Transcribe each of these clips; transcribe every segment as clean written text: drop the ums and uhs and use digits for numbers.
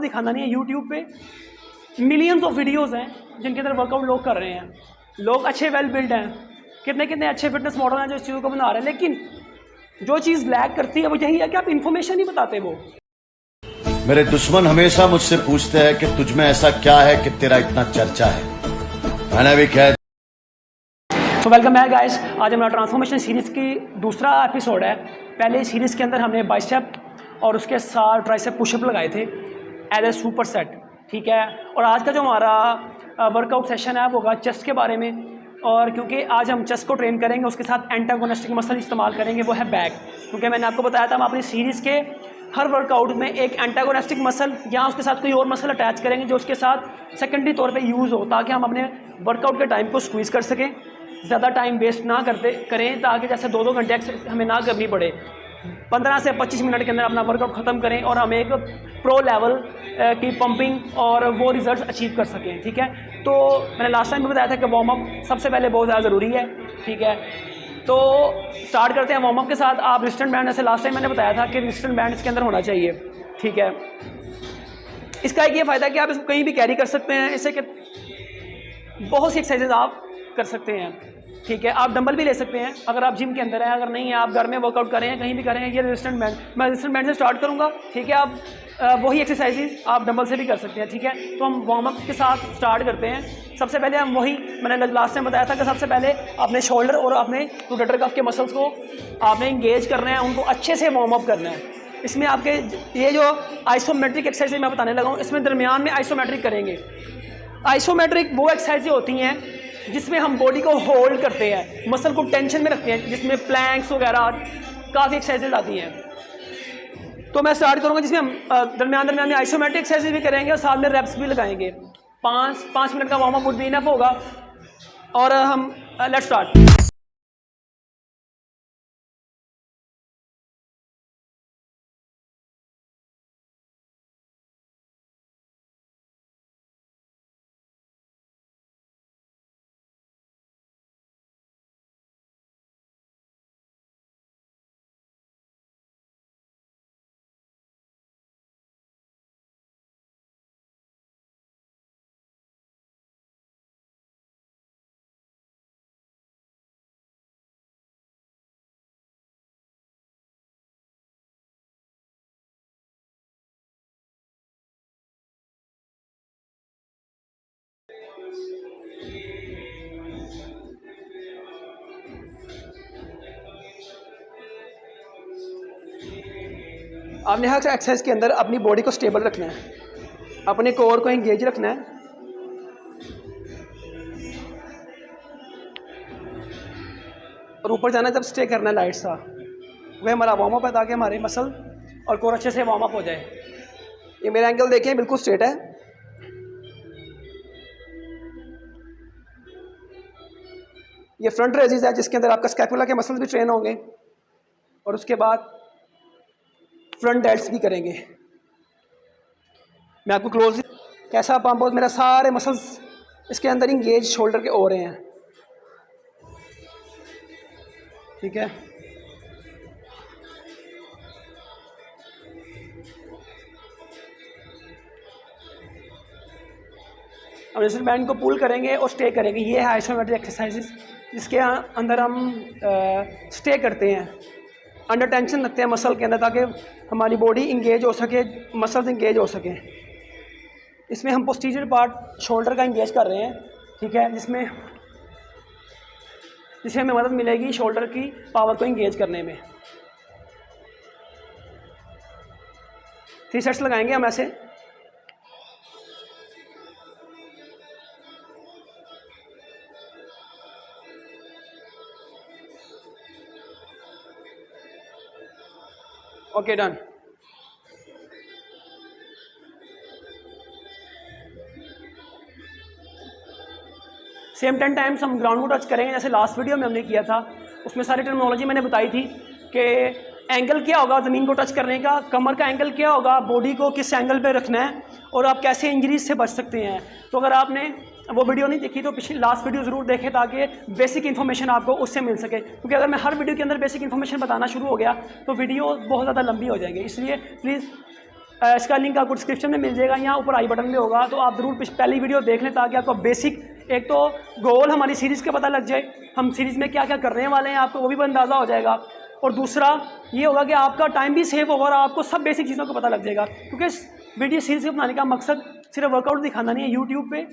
Workout दिखाना नहीं है। यूट्यूब पे मिलियंस ऑफ वीडियोज़ हैं जिनके अंदर वर्कआउट लोग कर रहे हैं, लोग अच्छे वेल बिल्ड हैं, कितने कितने अच्छे फिटनेस मॉडल हैं जो इस चीज़ों को बना रहे हैं, लेकिन जो चीज़ लैग करती है वो यही है कि आप इन्फॉर्मेशन नहीं बताते। वो मेरे दुश्मन हमेशा मुझसे पूछते हैं कि तुझ में ऐसा क्या है कि तेरा इतना चर्चा है। मैंने भी कह तो वेलकम बैक गाइस। आज हमारा ट्रांसफॉर्मेशन सीरीज़ की दूसरा एपिसोड है। पहले सीरीज़ के अंदर हमने बाइसेप और उसके साथ ट्राइसेप पुशअप लगाए थे एज ए सुपर सेट, ठीक है। और आज का जो हमारा वर्कआउट सेशन है वो होगा चेस्ट के बारे में। और क्योंकि आज हम चेस्ट को ट्रेन करेंगे, उसके साथ एंटागोनिस्टिक मसल इस्तेमाल करेंगे, वो है बैक। क्योंकि मैंने आपको बताया था हम अपनी सीरीज़ के हर वर्कआउट में एक एंटागोनिस्टिक मसल या उसके साथ कोई और मसल अटैच करेंगे जो उसके साथ सेकेंडरी तौर पे यूज़ हो, ताकि हम अपने वर्कआउट के टाइम को स्क्वीज़ कर सकें, ज़्यादा टाइम वेस्ट ना करें, ताकि जैसे 2-2 घंटे हमें ना करनी पड़े, 15 से 25 मिनट के अंदर अपना वर्कआउट ख़त्म करें और हम एक प्रो लेवल की पंपिंग और वो रिजल्ट्स अचीव कर सकें, ठीक है। तो मैंने लास्ट टाइम भी बताया था कि वार्म अप सबसे पहले बहुत ज़्यादा ज़रूरी है, ठीक है। तो स्टार्ट करते हैं वार्म अप के साथ। आप रेजिस्टेंट बैंड, जैसे लास्ट टाइम मैंने बताया था कि रेजिस्टेंट बैंड इसके अंदर होना चाहिए, ठीक है। इसका एक ये फ़ायदा है कि आप इसको कहीं भी कैरी कर सकते हैं, इससे कि बहुत सी एक्सरसाइजेज आप कर सकते हैं, ठीक है। आप डंबल भी ले सकते हैं अगर आप जिम के अंदर हैं, अगर नहीं है आप घर में वर्कआउट करें, कहीं भी करें। ये रेजिस्टेंट बैंड, मैं रेजिस्टेंट बैंड से स्टार्ट करूंगा, ठीक है। आप वही एक्सरसाइजेज आप डंबल से भी कर सकते हैं, ठीक है। तो हम वार्म अप के साथ स्टार्ट करते हैं। सबसे पहले हम वही मैंने लास्ट टाइम बताया था कि सबसे पहले अपने शोल्डर और अपने रोटेटर कफ के मसल्स को आपने इंगेज करना है, उनको अच्छे से वार्म अप करना है। इसमें आपके ये जो आइसोमेट्रिक एक्सरसाइज मैं बताने लगा हूँ, इसमें दरमियान में आइसोमेट्रिक करेंगे। आइसोमेट्रिक वो एक्सरसाइजें होती हैं जिसमें हम बॉडी को होल्ड करते हैं, मसल को टेंशन में रखते हैं, जिसमें प्लैंक्स वगैरह काफ़ी एक्सरसाइजेज आती हैं। तो मैं स्टार्ट करूँगा जिसमें हम दरमियान में आइसोमेट्रिक एक्सरसाइज भी करेंगे और साथ में रेप्स भी लगाएंगे। 5 मिनट का warm up would be enough होगा। और हम लेट्स स्टार्ट। आपने हर एक्सरसाइज के अंदर अपनी बॉडी को स्टेबल रखना है, अपने कोर को एंगेज रखना है। और ऊपर जाना जब स्टे करना है लाइट सा, वह हमारा वार्म अप है, ताकि हमारे मसल और कोर अच्छे से वार्म अप हो जाए। ये मेरा एंगल देखें, बिल्कुल स्ट्रेट है। ये फ्रंट रेजिस है जिसके अंदर आपका स्कैपुला के मसल्स भी ट्रेन होंगे और उसके बाद फ्रंट डेल्ट्स भी करेंगे। मैं आपको क्लोज कैसा पंप हो, मेरा सारे मसल्स इसके अंदर इंगेज शोल्डर के हो रहे हैं, ठीक है। हम रेजिस्टेंस बैंड को पुल करेंगे और स्टे करेंगे। ये है आइसोमेट्रिक एक्सरसाइजेस जिसके अंदर हम स्टे करते हैं, अंडर टेंशन रखते हैं मसल के अंदर, ताकि हमारी बॉडी इंगेज हो सके, मसल्स इंगेज हो सके। इसमें हम पोस्टीरियर पार्ट शोल्डर का इंगेज कर रहे हैं, ठीक है, जिससे हमें मदद मिलेगी शोल्डर की पावर को इंगेज करने में। 3 सेट्स लगाएंगे हम ऐसे। Okay, done. सेम 10 टाइम्स हम ग्राउंड को टच करेंगे, जैसे लास्ट वीडियो में हमने किया था। उसमें सारी टर्मिनोलॉजी मैंने बताई थी कि एंगल क्या होगा ज़मीन को टच करने का, कमर का एंगल क्या होगा, बॉडी को किस एंगल पे रखना है और आप कैसे इंजरीज से बच सकते हैं। तो अगर आपने वो वीडियो नहीं देखी तो पिछली लास्ट वीडियो ज़रूर देखें, ताकि बेसिक इन्फॉर्मेशन आपको उससे मिल सके। क्योंकि अगर मैं हर वीडियो के अंदर बेसिक इन्फॉर्मेशन बताना शुरू हो गया तो वीडियो बहुत ज़्यादा लंबी हो जाएगी। इसलिए प्लीज़ इसका लिंक आपको डिस्क्रिप्शन में मिल जाएगा, यहाँ ऊपर आई बटन में होगा, तो आप ज़रूर पहली वीडियो देख लें ताकि आपको बेसिक एक तो गोल हमारी सीरीज़ के पता लग जाए, हम सीरीज़ में क्या क्या करने वाले हैं आपको वो भी अंदाज़ा हो जाएगा, और दूसरा ये होगा कि आपका टाइम भी सेव होगा और आपको सब बेसिक चीज़ों को पता लग जाएगा। क्योंकि इस वीडियो सीरीज़ को बनाने का मकसद सिर्फ वर्कआउट दिखाना नहीं है। यूट्यूब पे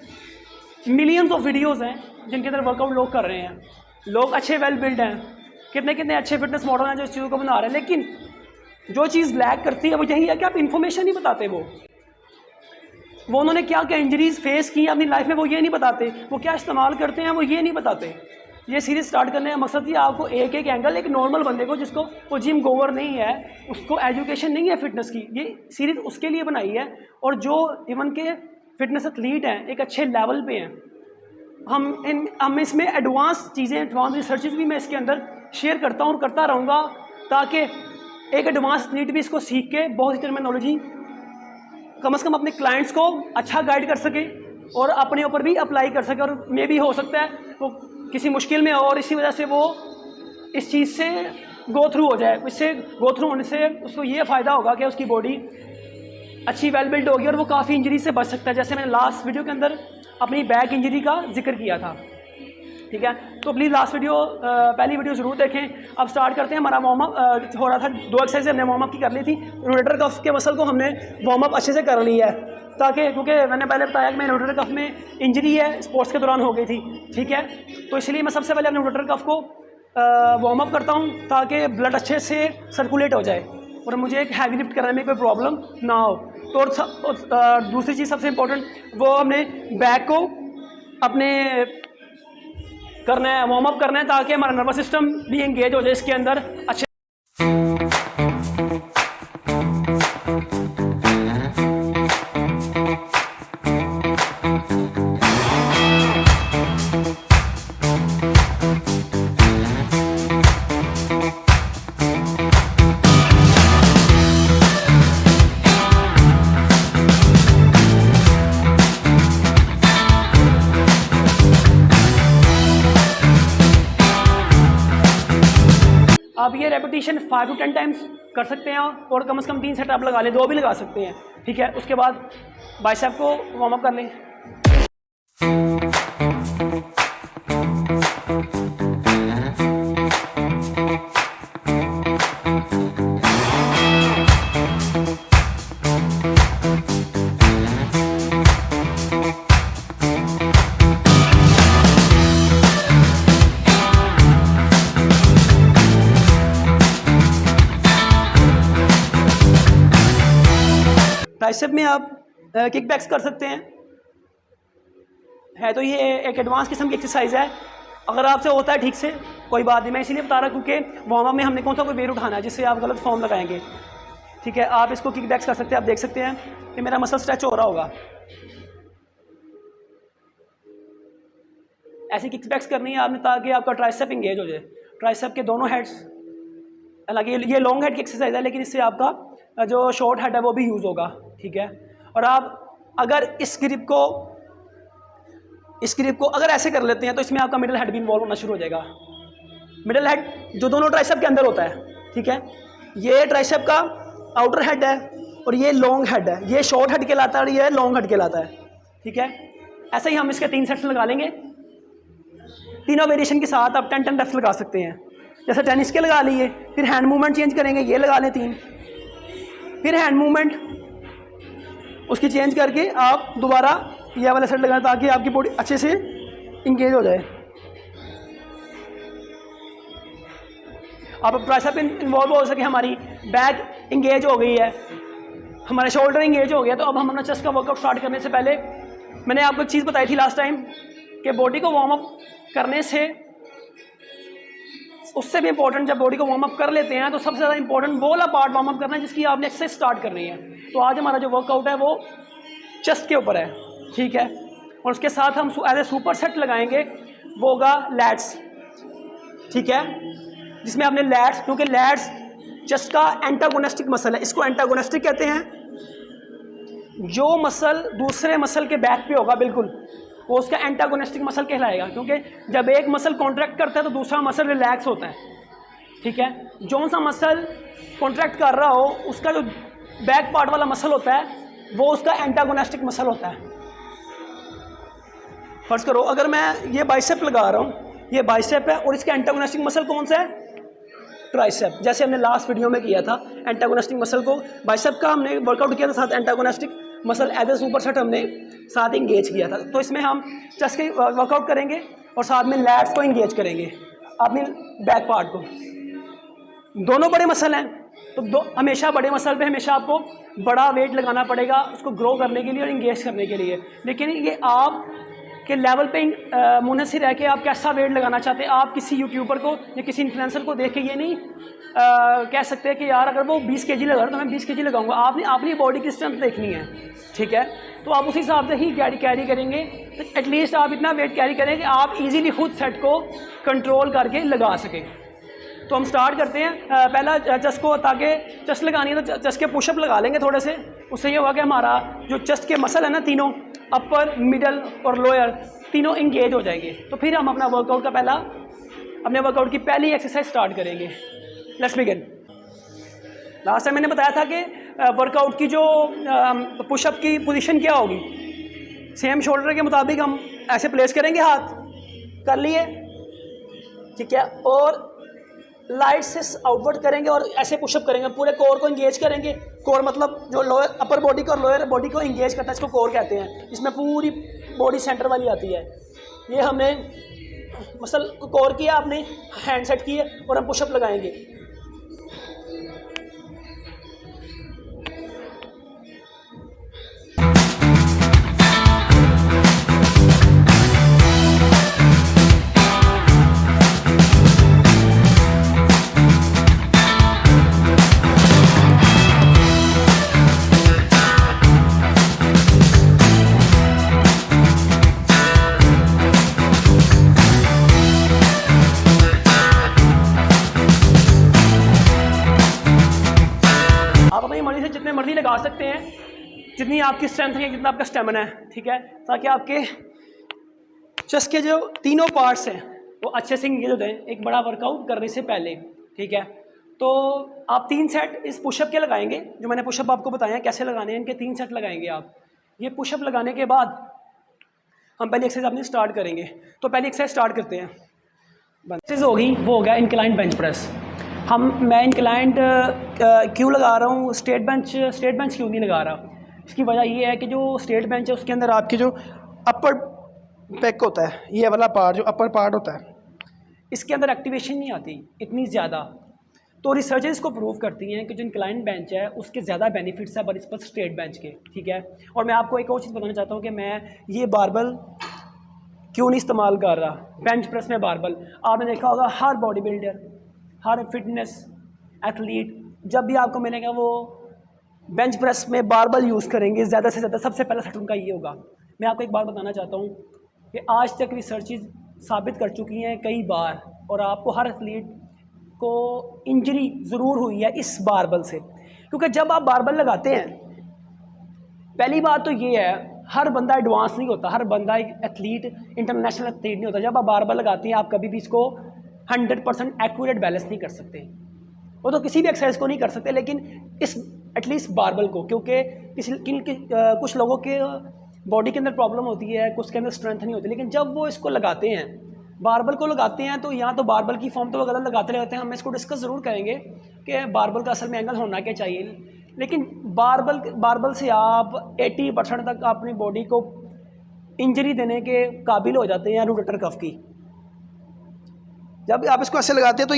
मिलियंस ऑफ वीडियोज़ हैं जिनके अंदर वर्कआउट लोग कर रहे हैं, लोग अच्छे वेल बिल्ड हैं, कितने कितने अच्छे फिटनेस मॉडल हैं जो इस चीज़ों को बना रहे हैं, लेकिन जो चीज़ लैग करती है वो यही है कि आप इन्फॉर्मेशन नहीं बताते। वो उन्होंने क्या क्या इंजरीज फेस की अपनी लाइफ में वो ये नहीं बताते, वो क्या इस्तेमाल करते हैं वो ये नहीं बताते। ये सीरीज़ स्टार्ट करने का मकसद ये आपको एक एक एंगल, एक नॉर्मल बंदे को जिसको वो जिम गोवर नहीं है, उसको एजुकेशन नहीं है फिटनेस की, ये सीरीज़ उसके लिए बनाई है। और जो इवन के फिटनेस एथलीट हैं एक अच्छे लेवल पे हैं, हम इसमें एडवांस चीज़ें, एडवांस रिसर्चेज भी मैं इसके अंदर शेयर करता हूँ और करता रहूँगा ताकि एक एडवांस एथलीट भी इसको सीख के बहुत सी टर्मिनोलॉजी कम से कम अपने क्लाइंट्स को अच्छा गाइड कर सके और अपने ऊपर भी अप्लाई कर सके। और मे भी हो सकता है वो किसी मुश्किल में हो और इसी वजह से वो इस चीज़ से गो थ्रू हो जाए। इससे गो थ्रू होने से उसको ये फ़ायदा होगा कि उसकी बॉडी अच्छी वेल बिल्ड होगी और वो काफ़ी इंजरी से बच सकता है। जैसे मैंने लास्ट वीडियो के अंदर अपनी बैक इंजरी का जिक्र किया था, ठीक है, तो प्लीज़ लास्ट वीडियो पहली वीडियो ज़रूर देखें। अब स्टार्ट करते हैं। हमारा वार्म अप हो रहा था, 2 एक्सरसाइज हमने वार्म अप की कर ली थी। रोटेटर कफ के मसल को हमने वार्म अप अच्छे से कर लिया है ताकि, क्योंकि मैंने पहले बताया कि मैं रोटेटर कफ में इंजरी है स्पोर्ट्स के दौरान हो गई थी, ठीक है, तो इसलिए मैं सबसे पहले अपने रोटेटर कफ को वार्म अप करता हूँ ताकि ब्लड अच्छे से सर्कुलेट हो जाए और मुझे एक हैवी लिफ्ट करने में कोई प्रॉब्लम ना हो। तो दूसरी चीज़ सबसे इम्पोर्टेंट वो हमने बैक को अपने करना है, वार्म अप करना है ताकि हमारा नर्वस सिस्टम भी एंगेज हो जाए इसके अंदर अच्छे। आप ये रेपिटेशन 5 to 10 टाइम्स कर सकते हैं और कम से कम 3 सेट आप लगा लें, 2 भी लगा सकते हैं, ठीक है। उसके बाद बाइसेप को वार्म अप कर लें। ट्राइसेप में आप किक बैक्स कर सकते हैं, है तो ये एक एडवांस किस्म की एक्सरसाइज है। अगर आपसे होता है ठीक से कोई बात नहीं, मैं इसीलिए बता रहा क्योंकि वार्म अप में हमने कौन सा कोई वेट उठाना है जिससे आप गलत फॉर्म लगाएंगे, ठीक है। आप इसको किक बैक्स कर सकते हैं। आप देख सकते हैं कि मेरा मसल स्ट्रेच हो रहा होगा, ऐसी किक बैक्स करनी है आपने ताकि आपका ट्राइसेप इंगेज हो जाए। ट्राइसेप के दोनों हेड्स, हालांकि ये लॉन्ग हेड की एक्सरसाइज है लेकिन इससे आपका जो शॉर्ट हेड है वो भी यूज़ होगा, ठीक है। और आप अगर इस ग्रिप को अगर ऐसे कर लेते हैं तो इसमें आपका मिडिल हेड भी इन्वॉल्व होना शुरू हो जाएगा। मिडिल हेड जो दोनों ट्राइसेप के अंदर होता है, ठीक है, ये ट्राइसेप का आउटर हेड है और ये लॉन्ग हेड है, ये शॉर्ट हेड कहलाता है और ये लॉन्ग हेड कहलाता है, ठीक है। ऐसे ही हम इसके 3 सेट्स लगा लेंगे। तीनों वेरिएशन के साथ आप 10-10 रेप्स लगा सकते हैं। जैसे टेनिस के लगा लिए, फिर हैंड मूवमेंट चेंज करेंगे, ये लगा लें 3, फिर हैंड मूवमेंट उसकी चेंज करके आप दोबारा ये वाला सेट लगाएं ताकि आपकी बॉडी अच्छे से इंगेज हो जाए। आप ट्राइसेप इन्वॉल्व हो सके, हमारी बैक इंगेज हो गई है, हमारा शोल्डर इंगेज हो गया, तो अब हम अपना चेस्ट का वर्कआउट स्टार्ट करने से पहले मैंने आपको एक चीज़ बताई थी लास्ट टाइम कि बॉडी को वार्म अप करने से, उससे भी इंपॉर्टेंट जब बॉडी को वार्म अप कर लेते हैं तो सबसे ज़्यादा इंपॉर्टेंट वो वाला पार्ट वार्म अप करना है जिसकी आपने एक्सरसाइज स्टार्ट करनी है। तो आज हमारा जो वर्कआउट है वो चेस्ट के ऊपर है, ठीक है, और उसके साथ हम एज ए सुपर सेट लगाएंगे, वो होगा लैट्स, ठीक है, जिसमें आपने लैट्स, क्योंकि लैट्स चेस्ट का एंटागोनिस्टिक मसल है, इसको एंटागोनिस्टिक कहते हैं। जो मसल दूसरे मसल के बैक पे होगा बिल्कुल, वो उसका एंटागोनिस्टिक मसल कहलाएगा, क्योंकि जब एक मसल कॉन्ट्रैक्ट करता है तो दूसरा मसल रिलैक्स होता है, ठीक है। जो सा मसल कॉन्ट्रैक्ट कर रहा हो उसका जो बैक पार्ट वाला मसल होता है वो उसका एंटागोनिस्टिक मसल होता है। फर्ज करो अगर मैं ये बाइसेप लगा रहा हूँ, ये बाइसेप है और इसका एंटागोनिस्टिक मसल कौन सा है? ट्राइसेप। जैसे हमने लास्ट वीडियो में किया था, एंटागोनिस्टिक मसल को बाइसेप का हमने वर्कआउट किया था, साथ antagonistic muscle as a super set हमने साथ इंगेज किया था। तो इसमें हम चेस्ट के वर्कआउट करेंगे और साथ में लैट्स को इंगेज करेंगे, अपनी बैक पार्ट को। दोनों बड़े मसल हैं तो हमेशा बड़े मसल पे हमेशा आपको बड़ा वेट लगाना पड़ेगा उसको ग्रो करने के लिए और इंगेज करने के लिए। लेकिन ये आप के लेवल पे मुनहसिर है कि आप कैसा वेट लगाना चाहते हैं। आप किसी यूट्यूबर को या किसी इन्फ्लुएंसर को देख के ये नहीं कह सकते कि यार अगर वो 20 kg लगा रहा तो मैं 20 kg लगाऊंगा। आपने अपनी बॉडी की स्ट्रेंथ देखनी है, ठीक है? तो आप उसी हिसाब से ही कैरी करेंगे। तो एटलीस्ट आप इतना वेट कैरी करें कि आप इजीली खुद सेट को कंट्रोल करके लगा सकें। तो हम स्टार्ट करते हैं। पहला चेस्ट को, ताकि चेस्ट लगानी है तो चेस्ट के पुशअप लगा लेंगे थोड़े से। उससे ये होगा कि हमारा जो चेस्ट के मसल है ना, तीनों अपर, मिडल और लोअर, तीनों इंगेज हो जाएंगे। तो फिर हम अपने वर्कआउट की पहली एक्सरसाइज स्टार्ट करेंगे। Let's begin. लास्ट टाइम मैंने बताया था कि वर्कआउट की जो पुशअप की पोजीशन क्या होगी, सेम शोल्डर के मुताबिक हम ऐसे प्लेस करेंगे, हाथ कर लिए, ठीक है, और लाइट से आउटवर्ड करेंगे और ऐसे पुशअप करेंगे, पूरे कोर को इंगेज करेंगे। कोर मतलब जो लोअर अपर बॉडी को और लोअर बॉडी को इंगेज करता है, इसको कोर कहते हैं। इसमें पूरी बॉडी सेंटर वाली आती है। ये हमने मसल को कोर किया, आपने हैंड सेट किए और हम पुशअप लगाएंगे। जितने मर्जी लगा सकते हैं, जितनी आपकी स्ट्रेंथ है, जितना आपका स्टेमिना है, ठीक है, ताकि आपके चेस्ट के जो तीनों पार्ट्स हैं वो अच्छे से इंगेज होते हैं एक बड़ा वर्कआउट करने से पहले, ठीक है। तो आप 3 सेट इस पुशअप के लगाएंगे, जो मैंने पुशअप आपको बताया है कैसे लगाने हैं, इनके 3 सेट लगाएंगे आप। ये पुशअप लगाने के बाद हम पहली एक्सरसाइज अपनी स्टार्ट करेंगे। तो पहली एक्सरसाइज स्टार्ट करते हैं। एक्सरसाइज होगी वो हो गया इंक्लाइंड बेंच प्रेस। मैं इंक्लाइंड क्यों लगा रहा हूँ, स्ट्रेट बेंच क्यों नहीं लगा रहा? इसकी वजह ये है कि जो स्ट्रेट बेंच है उसके अंदर आपके जो अपर बैक होता है, ये वाला पार्ट जो अपर पार्ट होता है, इसके अंदर एक्टिवेशन नहीं आती इतनी ज़्यादा। तो रिसर्चेस इसको प्रूव करती हैं कि जो इंक्लाइंड बेंच है उसके ज़्यादा बेनिफिट्स है बनिस्बत स्ट्रेट बेंच के, ठीक है। और मैं आपको एक और चीज़ बताना चाहता हूँ कि मैं ये बारबल क्यों नहीं इस्तेमाल कर रहा बेंच प्रेस में। बारबल आपने देखा होगा, हर बॉडी बिल्डर, हर फिटनेस एथलीट जब भी आपको मिलेगा वो बेंच प्रेस में बारबल यूज़ करेंगे ज़्यादा से ज़्यादा। सबसे पहला सेट उनका ये होगा। मैं आपको एक बात बताना चाहता हूँ कि आज तक रिसर्चेस साबित कर चुकी हैं कई बार, और आपको हर एथलीट को इंजरी ज़रूर हुई है इस बारबल से। क्योंकि जब आप बारबल लगाते हैं, पहली बात तो ये है, हर बंदा एडवांस नहीं होता, हर बंदा एक एथलीट इंटरनेशनल एथलीट नहीं होता। जब आप बारबल लगाते हैं आप कभी भी इसको 100% एक्यूरेट बैलेंस नहीं कर सकते। वो तो किसी भी एक्सरसाइज को नहीं कर सकते, लेकिन इस एटलीस्ट बारबल को, क्योंकि कुछ लोगों के बॉडी के अंदर प्रॉब्लम होती है, कुछ के अंदर स्ट्रेंथ नहीं होती। लेकिन जब वो इसको लगाते हैं, बारबल को लगाते हैं, तो यहाँ तो बारबल की फॉर्म तो वो गलत लगाते रहते हैं। हम इसको डिस्कस ज़रूर करेंगे कि बारबल का असल में एंगल होना क्या चाहिए। लेकिन बारबल से आप 80% तक अपनी बॉडी को इंजरी देने के काबिल हो जाते हैं रोटेटर कफ की। जब आप इसको ऐसे लगाते हैं तो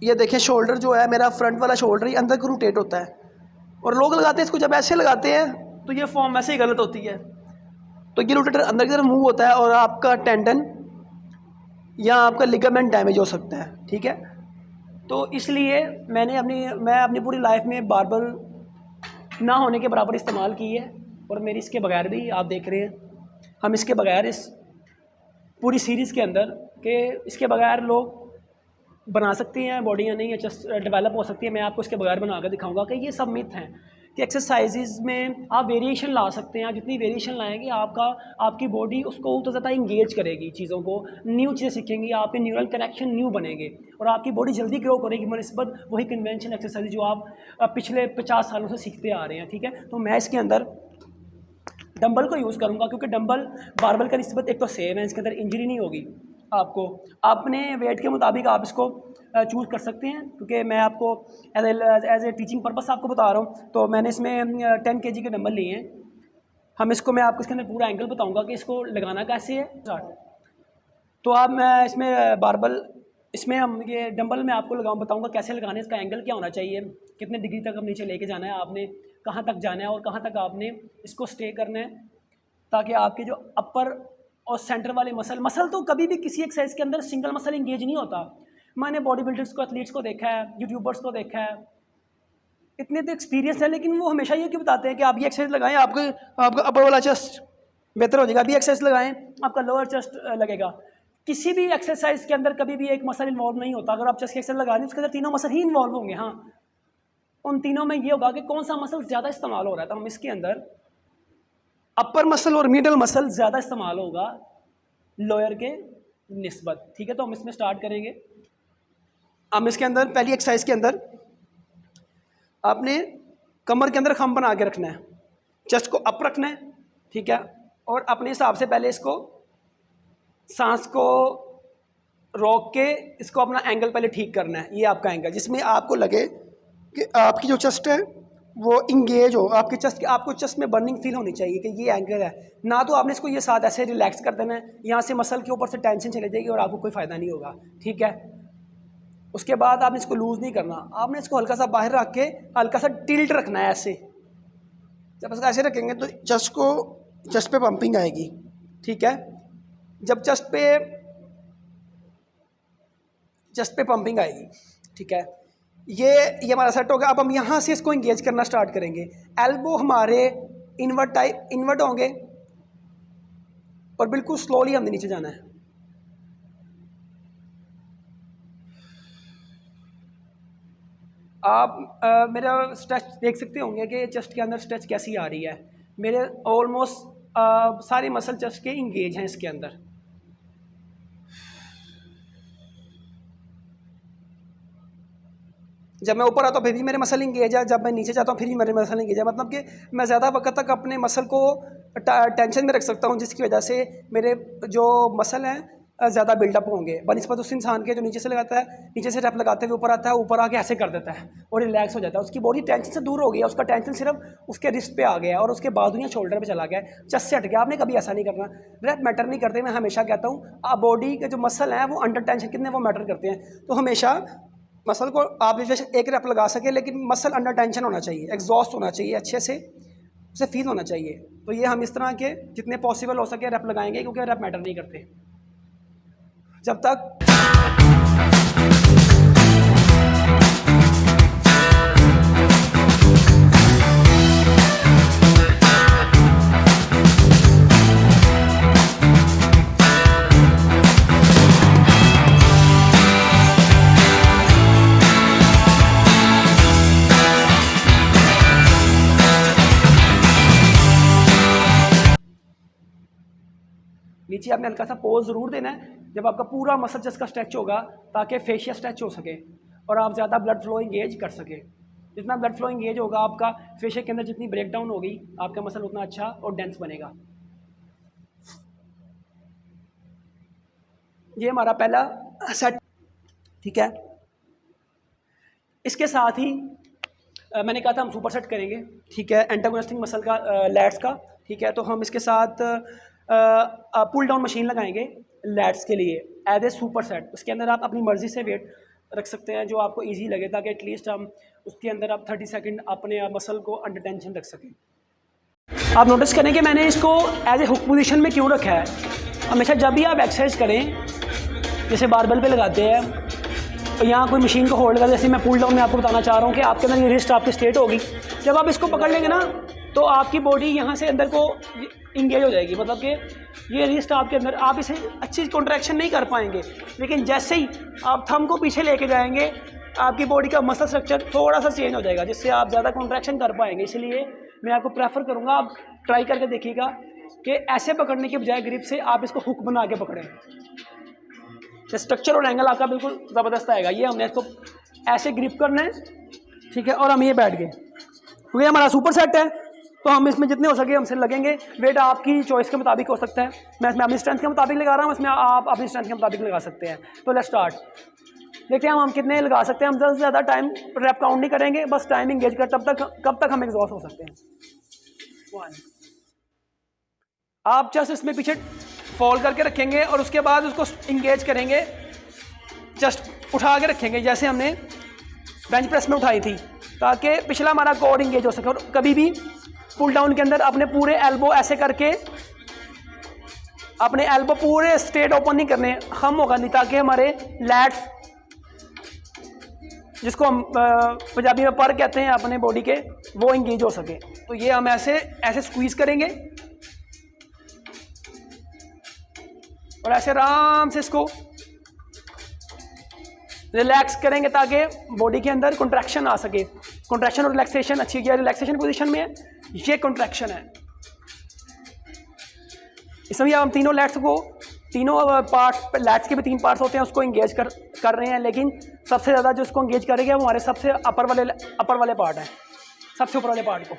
ये देखें, शोल्डर जो है मेरा, फ्रंट वाला शोल्डर ही अंदर को रोटेट होता है। और लोग लगाते हैं इसको, जब ऐसे लगाते हैं तो ये फॉर्म ऐसे ही गलत होती है। तो ये रोटेटर अंदर की तरफ मूव होता है और आपका टेंडन या आपका लिगामेंट डैमेज हो सकता है, ठीक है। तो इसलिए मैं अपनी पूरी लाइफ में बारबल ना होने के बराबर इस्तेमाल की है। और मेरी इसके बगैर भी आप देख रहे हैं, हम इसके बगैर इस पूरी सीरीज़ के अंदर कि इसके बगैर लोग बना सकती हैं बॉडी या नहीं, या जस्ट डेवलप हो सकती है। मैं आपको इसके बगैर बना कर दिखाऊंगा कि ये सब मिथ हैं कि एक्सरसाइजेज में आप वेरिएशन ला सकते हैं। आप जितनी वेरिएशन लाएंगे आपकी बॉडी उसको तो ज़्यादा इंगेज करेगी, चीज़ों को न्यू चीज़ें सीखेंगी, आपके न्यूरल कनेक्शन न्यू बनेंगे और आपकी बॉडी जल्दी ग्रो करेगी बनस्बत वही कन्वेंशन एक्सरसाइज जो आप पिछले 50 सालों से सीखते आ रहे हैं। ठीक है, तो मैं इसके अंदर डंबल को यूज़ करूँगा क्योंकि डंबल बारबल का निस्बत एक तो सेम है, इसके अंदर इंजरी नहीं होगी आपको। अपने वेट के मुताबिक आप इसको चूज़ कर सकते हैं, क्योंकि मैं आपको एज ए टीचिंग पर्पस आपको बता रहा हूँ। तो मैंने इसमें 10 kg के डंबल लिए हैं। मैं आपको इसके अंदर पूरा एंगल बताऊँगा कि इसको लगाना कैसे है। तो आप मैं इसमें बारबल इसमें हम ये डंबल में आपको बताऊँगा कैसे लगाने, इसका एंगल क्या होना चाहिए, कितने डिग्री तक हम नीचे लेके जाना है, आपने कहाँ तक जाना है और कहाँ तक आपने इसको स्टे करना है, ताकि आपके जो अपर और सेंटर वाले मसल तो कभी भी किसी एक्सरसाइज के अंदर सिंगल मसल इंगेज नहीं होता। मैंने बॉडी बिल्डर्स को, एथलीट्स को देखा है, यूट्यूबर्स को देखा है, इतने तो एक्सपीरियंस है, लेकिन वो हमेशा ये क्यों बताते हैं कि आप ये एक्सरसाइज लगाएं आपका अपर वाला चेस्ट बेहतर हो जाएगा, अभी एक्सरसाइज लगाएं आपका लोअर चेस्ट लगेगा। किसी भी एक्सरसाइज के अंदर कभी भी एक मसल इन्वॉल्व नहीं होता। अगर आप चेस्ट की एक्सरसाइज लगा दें उसके अंदर तीनों मसल ही इन्वॉल्व होंगे। हाँ, उन तीनों में ये होगा कि कौन सा मसल ज़्यादा इस्तेमाल हो रहा है, तो हम इसके अंदर अपर मसल और मिडल मसल ज़्यादा इस्तेमाल होगा लोअर के निस्बत। ठीक है, तो हम इसमें स्टार्ट करेंगे। हम इसके अंदर पहली एक्सरसाइज के अंदर आपने कमर के अंदर खम बना के रखना है, चेस्ट को अप रखना है। ठीक है, और अपने हिसाब से पहले इसको सांस को रोक के इसको अपना एंगल पहले ठीक करना है। ये आपका एंगल जिसमें आपको लगे कि आपकी जो चेस्ट है वो इंगेज हो, आपकी आपको चेस्ट में बर्निंग फील होनी चाहिए कि ये एंगल है। ना तो आपने इसको ये साथ ऐसे रिलैक्स कर देना है, यहाँ से मसल के ऊपर से टेंशन चले जाएगी और आपको कोई फ़ायदा नहीं होगा। ठीक है, उसके बाद आपने इसको लूज़ नहीं करना, आपने इसको हल्का सा बाहर रख के हल्का सा टिल्ट रखना है ऐसे। जब इसको ऐसे रखेंगे तो चेस्ट पे पंपिंग आएगी। ठीक है, जब चेस्ट पे पंपिंग आएगी, ठीक है, ये हमारा सेट हो गया। अब हम यहाँ से इसको इंगेज करना स्टार्ट करेंगे। एल्बो हमारे इन्वर्ट होंगे और बिल्कुल स्लोली हमने नीचे जाना है। आप मेरा स्ट्रेच देख सकते होंगे कि चेस्ट के अंदर स्ट्रेच कैसी आ रही है। मेरे ऑलमोस्ट सारे मसल चेस्ट के इंगेज हैं इसके अंदर। जब मैं ऊपर आता हूँ फिर भी मेरे मसल इंगेज है, जब मैं नीचे जाता हूँ फिर भी मेरे मसल इंगेज है। मतलब कि मैं ज़्यादा वक्त तक अपने मसल को टेंशन में रख सकता हूँ, जिसकी वजह से मेरे जो मसल हैं ज़्यादा बिल्डअप होंगे बनिस्बत उस इंसान के जो नीचे से लगाता है, नीचे से रैप लगाते हुए ऊपर आता है, ऊपर आके ऐसे कर देता है और रिलैक्स हो जाता है। उसकी बॉडी टेंशन से दूर हो गई है, उसका टेंशन सिर्फ उसके रिस्ट पे आ गया और उसके बाजू या शोल्डर पे चला गया, चेस्ट से हट गया। आपने कभी ऐसा नहीं करना। रैप मैटर नहीं करते। मैं हमेशा कहता हूँ आप बॉडी के जो मसल हैं वो अंडर टेंशन कितने वो मैटर करते हैं। तो हमेशा मसल को आप एक रैप लगा सके, लेकिन मसल अंडर टेंशन होना चाहिए, एग्जॉस्ट होना चाहिए, अच्छे से उसे फील होना चाहिए। तो ये हम इस तरह के जितने पॉसिबल हो सके रैप लगाएंगे, क्योंकि रैप मैटर नहीं करते जब तक नीचे आपने हल्का सा पोज ज़रूर देना है जब आपका पूरा मसल चेस्ट का स्ट्रेच होगा, ताकि फेशिया स्ट्रेच हो सके और आप ज़्यादा ब्लड फ्लो इंगेज कर सके। जितना ब्लड फ्लो इंगेज होगा, आपका फेशिया के अंदर जितनी ब्रेक डाउन होगी, आपका मसल उतना अच्छा और डेंस बनेगा। ये हमारा पहला सेट। ठीक है, इसके साथ ही मैंने कहा था हम सुपर सेट करेंगे। ठीक है, एंटागोनिस्टिक मसल का लैट्स का। ठीक है, तो हम इसके साथ पुल डाउन मशीन लगाएंगे लैट्स के लिए एज ए सुपर सेट। उसके अंदर आप अपनी मर्ज़ी से वेट रख सकते हैं जो आपको इजी लगे, ताकि एटलीस्ट हम उसके अंदर आप 30 सेकंड अपने मसल को अंडर टेंशन रख सकें। आप नोटिस करें कि मैंने इसको एज ए हुक पोजीशन में क्यों रखा है। हमेशा जब भी आप एक्सरसाइज करें, जैसे बारबल पे लगाते हैं तो यहाँ कोई मशीन को होल्ड कर, जैसे मैं पुल डाउन में आपको बताना चाह रहा हूँ कि आपके अंदर ये रिस्ट आपकी स्ट्रेट होगी। जब आप इसको पकड़ लेंगे ना तो आपकी बॉडी यहाँ से अंदर को इंगेज हो जाएगी। मतलब कि ये रिस्ट आपके अंदर, आप इसे अच्छी कॉन्ट्रैक्शन नहीं कर पाएंगे, लेकिन जैसे ही आप थंब को पीछे लेके जाएंगे आपकी बॉडी का मसल स्ट्रक्चर थोड़ा सा चेंज हो जाएगा, जिससे आप ज़्यादा कॉन्ट्रैक्शन कर पाएंगे। इसलिए मैं आपको प्रेफर करूँगा आप ट्राई करके देखिएगा कि ऐसे पकड़ने के बजाय ग्रिप से आप इसको हुक बना के पकड़ें, तो स्ट्रक्चर और एंगल आपका बिल्कुल ज़बरदस्त आएगा। ये हमने इसको ऐसे ग्रिप करना है, ठीक है, और हम ये बैठ गए क्योंकि हमारा सुपर सेट है, तो हम इसमें जितने हो सके हमसे लगेंगे। वेट आपकी चॉइस के मुताबिक हो सकता है, मैं इसमें अपनी स्ट्रेंथ के मुताबिक लगा रहा हूँ, इसमें आप अपनी स्ट्रेंथ के मुताबिक लगा सकते हैं। तो लेट्स स्टार्ट, देखते हैं हम कितने लगा सकते हैं। हम ज़्यादा से ज़्यादा टाइम रैप काउंट नहीं करेंगे, बस टाइम इंगेज कर कब तक हम एग्जॉस्ट हो सकते हैं। 1 आप जस्ट इसमें पीछे फॉल करके रखेंगे और उसके बाद उसको इंगेज करेंगे, जस्ट उठा के रखेंगे जैसे हमने बेंच प्रेस में उठाई थी, ताकि पिछला हमारा कोर इंगेज हो सके। और कभी भी पुल डाउन के अंदर अपने पूरे एल्बो ऐसे करके अपने एल्बो पूरे स्ट्रेट ओपन नहीं करने, हम होगा नहीं, ताकि हमारे लैट्स, जिसको हम पंजाबी में पर कहते हैं अपने बॉडी के, वो इंगेज हो सके। तो ये हम ऐसे स्क्वीज करेंगे और ऐसे आराम से इसको रिलैक्स करेंगे ताकि बॉडी के अंदर कॉन्ट्रैक्शन आ सके। कॉन्ट्रैक्शन और रिलैक्सेशन अच्छी किया, रिलैक्सेशन पोजीशन में है, ये कॉन्ट्रैक्शन है। इसमें हम तीनों लैट्स को, तीनों पार्ट्स, लैट्स के भी 3 पार्ट्स होते हैं, उसको इंगेज कर रहे हैं, लेकिन सबसे ज़्यादा जो उसको इंगेज करेगा वो हमारे सबसे अपर वाले पार्ट है, सबसे ऊपर वाले पार्ट को।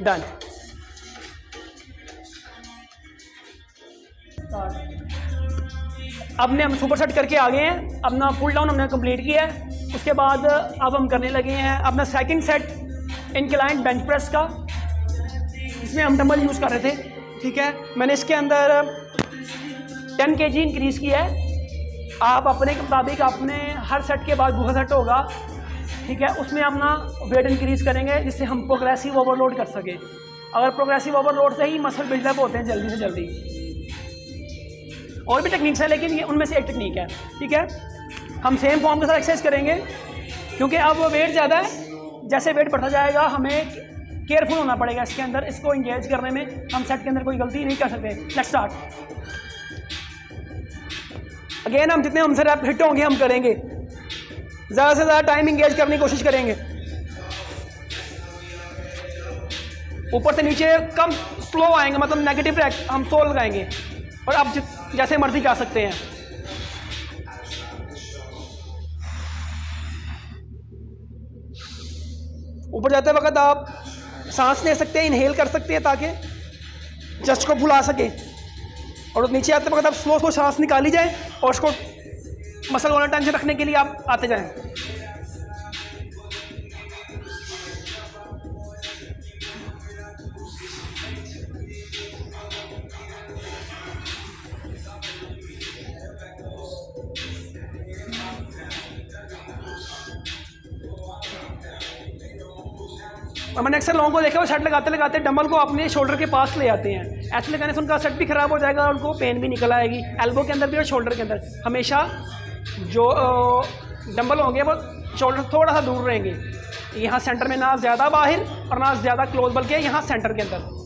डन। अब ने हम सुपर सेट करके आ गए हैं, अपना पुल डाउन हमने कंप्लीट किया है। उसके बाद अब हम करने लगे हैं अपना second set inclined bench press का। इसमें हम डंबल यूज़ कर रहे थे, ठीक है। मैंने इसके अंदर 10 kg इंक्रीज़ किया है। आप अपने के मुताबिक अपने हर सेट के बाद दूसरा सेट होगा, ठीक है, उसमें अपना वेट इंक्रीज़ करेंगे जिससे हम प्रोग्रेसिव ओवरलोड कर सकें। अगर प्रोग्रेसिव ओवरलोड से ही मसल बिल्डअप होते हैं जल्दी से जल्दी। और भी टेक्निक्स है, लेकिन ये उनमें से एक टेक्निक है, ठीक है। हम सेम फॉर्म के साथ एक्सरसाइज करेंगे क्योंकि अब वो वेट ज़्यादा है। जैसे वेट बढ़ता जाएगा हमें केयरफुल होना पड़ेगा इसके अंदर, इसको इंगेज करने में हम सेट के अंदर कोई गलती नहीं कर सकते। Let's start again. हम जितने हमसे रैप हिट होंगे हम करेंगे, ज़्यादा से ज़्यादा टाइम इंगेज करने की कोशिश करेंगे। ऊपर से नीचे कम स्लो आएंगे, मतलब नेगेटिव हम स्लो लगाएंगे। और आप जैसे मर्जी जा सकते हैं। ऊपर जाते वक्त आप सांस ले सकते हैं, इनहेल कर सकते हैं ताकि चेस्ट को फुला सके। और नीचे आते वक्त आप स्लो स्लो सांस निकाली जाए और उसको मसल वाला टेंशन रखने के लिए आप आते जाएं। और मैंने अक्सर लोगों को देखा वो सेट लगाते लगाते डंबल को अपने शोल्डर के पास ले आते हैं। ऐसे लगाने से उनका सेट भी खराब हो जाएगा और उनको पेन भी निकल आएगी, एल्बो के अंदर भी और शोल्डर के अंदर। हमेशा जो डंबल होंगे वो शोल्डर थोड़ा सा दूर रहेंगे, यहाँ सेंटर में, ना ज़्यादा बाहर और ना ज़्यादा क्लोज, बल्कि यहाँ सेंटर के अंदर।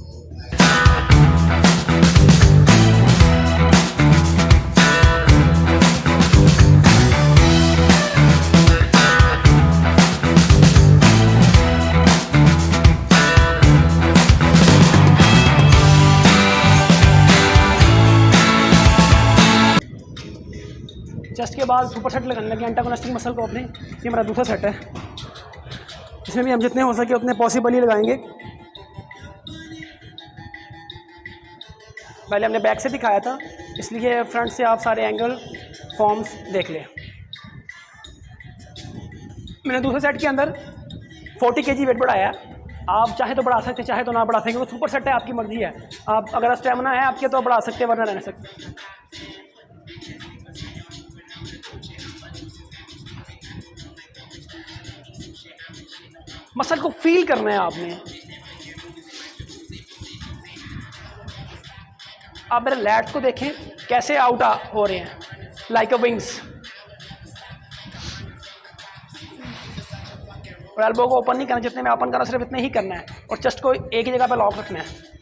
चेस्ट के बाद सुपर सेट लगाने लगे एंटागोनिस्टिक मसल को अपने। ये हमारा दूसरा सेट है, इसमें भी हम जितने हो सके उतने पॉसिबल ही लगाएंगे। पहले हमने बैक से दिखाया था, इसलिए फ्रंट से आप सारे एंगल फॉर्म्स देख लें। मैंने दूसरे सेट के अंदर 40 kg वेट बढ़ाया। आप चाहे तो बढ़ा सकते, चाहे तो ना बढ़ा सकते, वो सुपर सेट है, आपकी मर्जी है। आप अगर स्टेमिना है आपके तो बढ़ा सकते, वरना रहने सकते। मसल को फील करना है आपने। आप मेरे लैट्स को देखें कैसे आउट हो रहे हैं, लाइक अ विंग्स। और एल्बो को ओपन नहीं करना, जितने में ओपन करना सिर्फ इतने ही करना है, और चेस्ट को एक ही जगह पे लॉक रखना है।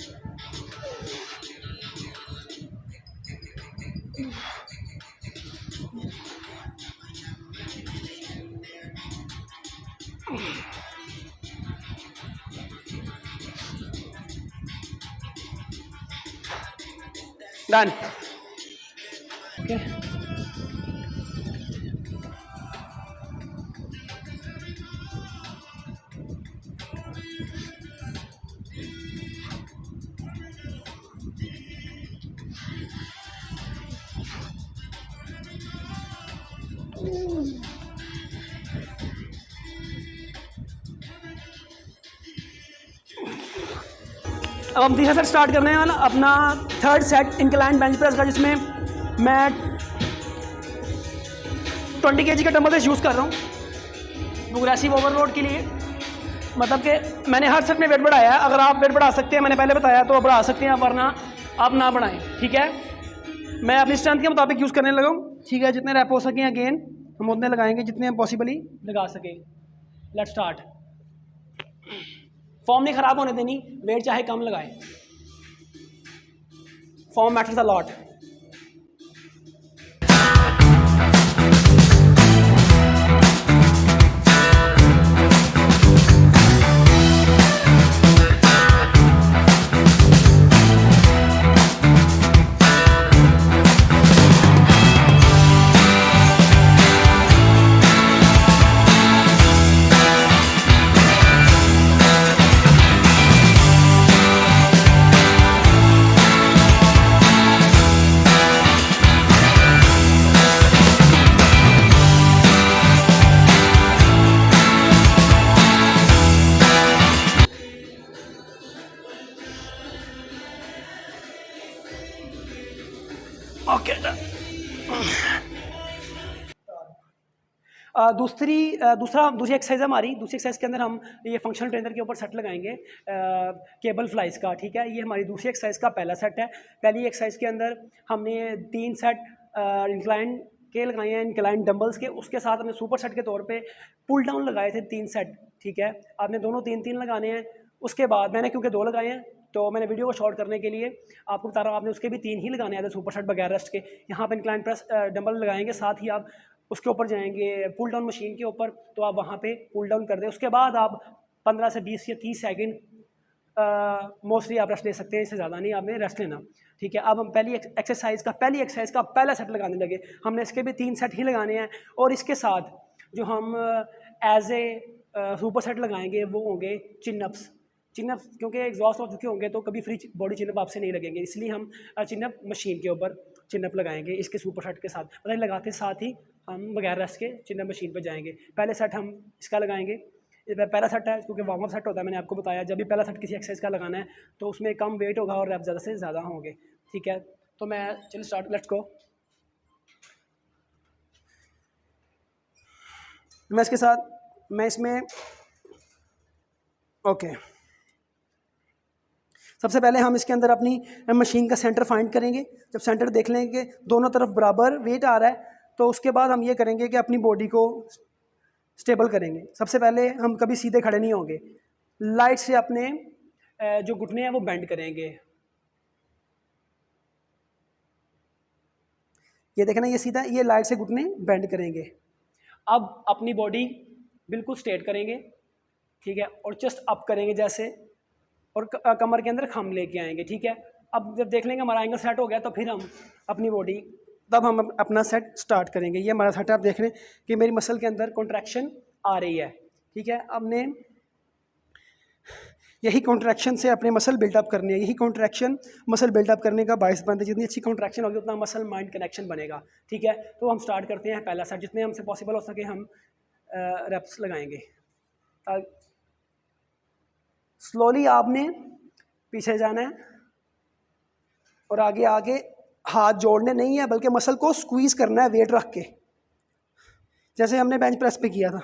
डन। ओके, अब हम तीसरा सेट स्टार्ट करने वाला अपना third set incline bench press का, जिसमें मैं 20 kg का डंबल यूज़ कर रहा हूँ प्रोग्रेसिव ओवरलोड के लिए। मतलब कि मैंने हर सेट में वेट बढ़ाया है। अगर आप वेट बढ़ा सकते हैं, मैंने पहले बताया, तो बढ़ा सकते हैं, वरना आप ना बढ़ाएं। ठीक है, मैं अपनी स्ट्रेंथ के मुताबिक यूज़ करने लगा हूँ। ठीक है, जितने रैप हो सकें अगेन हम उतने लगाएंगे जितने हम पॉसिबली लगा सकें। Let's start. फॉर्म नहीं ख़राब होने देनी, वेट चाहे कम लगाए, form matters a lot. Okay, दूसरी एक्सरसाइज हमारी, दूसरी एक्सरसाइज के अंदर हम ये फंक्शनल ट्रेनर के ऊपर सेट लगाएंगे केबल फ्लाइज का। ठीक है, ये हमारी दूसरी एक्सरसाइज का पहला सेट है। पहली एक्सरसाइज के अंदर हमने 3 सेट इंक्लाइन के लगाए हैं, इंक्लाइन डंबल्स के। उसके साथ हमने सुपर सेट के तौर पे पुल डाउन लगाए थे 3 सेट। ठीक है, आपने दोनों 3-3 लगाने हैं। उसके बाद मैंने क्योंकि 2 लगाए हैं, तो मैंने वीडियो को शॉर्ट करने के लिए आपको बता रहा हूँ, आपने उसके भी 3 ही लगाने हैं सुपर सेट बगैर रेस्ट के। यहाँ पर इंक्लाइन प्रेस डंबल लगाएंगे, साथ ही आप उसके ऊपर जाएंगे पुल डाउन मशीन के ऊपर, तो आप वहाँ पे पुल डाउन कर दें। उसके बाद आप 15 से 20 या 30 सेकंड मोस्टली आप रेस्ट ले सकते हैं, इससे ज़्यादा नहीं आपने रेस्ट लेना। ठीक है, अब हम पहली एक्सरसाइज का पहला सेट लगाने लगे। हमने इसके भी 3 सेट ही लगाने हैं, और इसके साथ जो हम एज ए सुपर सेट लगाएंगे वो होंगे चिनअप्स। क्योंकि एग्जॉस्ट हो चुके होंगे तो कभी फ्री बॉडी चिनअप आपसे नहीं लगेंगे, इसलिए हम चिनअप मशीन के ऊपर चिनअप लगाएंगे इसके सुपर सेट के साथ। मतलब लगाते साथ ही हम बगैर रेस्ट के चिनअप मशीन पर जाएंगे। पहले सेट हम इसका लगाएंगे। पहला सेट है क्योंकि वार्म अप सेट होता है, मैंने आपको बताया जब भी पहला सेट किसी एक्सरसाइज का लगाना है तो उसमें कम वेट होगा और रैप ज़्यादा से ज़्यादा होंगे। ठीक है, तो मैं चलिए स्टार्ट, लेट्स गो। मैं इसके साथ मैं इसमें ओके, सबसे पहले हम इसके अंदर अपनी मशीन का सेंटर फाइंड करेंगे। जब सेंटर देख लेंगे दोनों तरफ बराबर वेट आ रहा है, तो उसके बाद हम ये करेंगे कि अपनी बॉडी को स्टेबल करेंगे। सबसे पहले हम कभी सीधे खड़े नहीं होंगे, लाइट से अपने जो घुटने हैं वो बेंड करेंगे। ये देखना, ये सीधा, ये लाइट से घुटने बेंड करेंगे। अब अपनी बॉडी बिल्कुल स्ट्रेट करेंगे। ठीक है, और चेस्ट अप करेंगे जैसे, और कमर के अंदर खम लेके आएंगे। ठीक है, अब जब देख लेंगे हमारा एंगल सेट हो गया तो फिर हम अपनी बॉडी, तब हम अपना सेट स्टार्ट करेंगे। ये हमारा सेट, आप देख रहे हैं कि मेरी मसल के अंदर कॉन्ट्रैक्शन आ रही है। ठीक है, हमने यही कॉन्ट्रैक्शन से अपने मसल बिल्डअप करनी है। यही कॉन्ट्रैक्शन मसल बिल्डअप करने का बायस बनता है। जितनी अच्छी कॉन्ट्रैक्शन होगी उतना मसल माइंड कनेक्शन बनेगा। ठीक है, तो हम स्टार्ट करते हैं पहला सेट। जितने हमसे पॉसिबल हो सके हम रेप्स लगाएंगे। स्लोली आपने पीछे जाना है और आगे आगे हाथ जोड़ने नहीं है, बल्कि मसल को स्क्वीज करना है वेट रख के, जैसे हमने बेंच प्रेस पे किया था।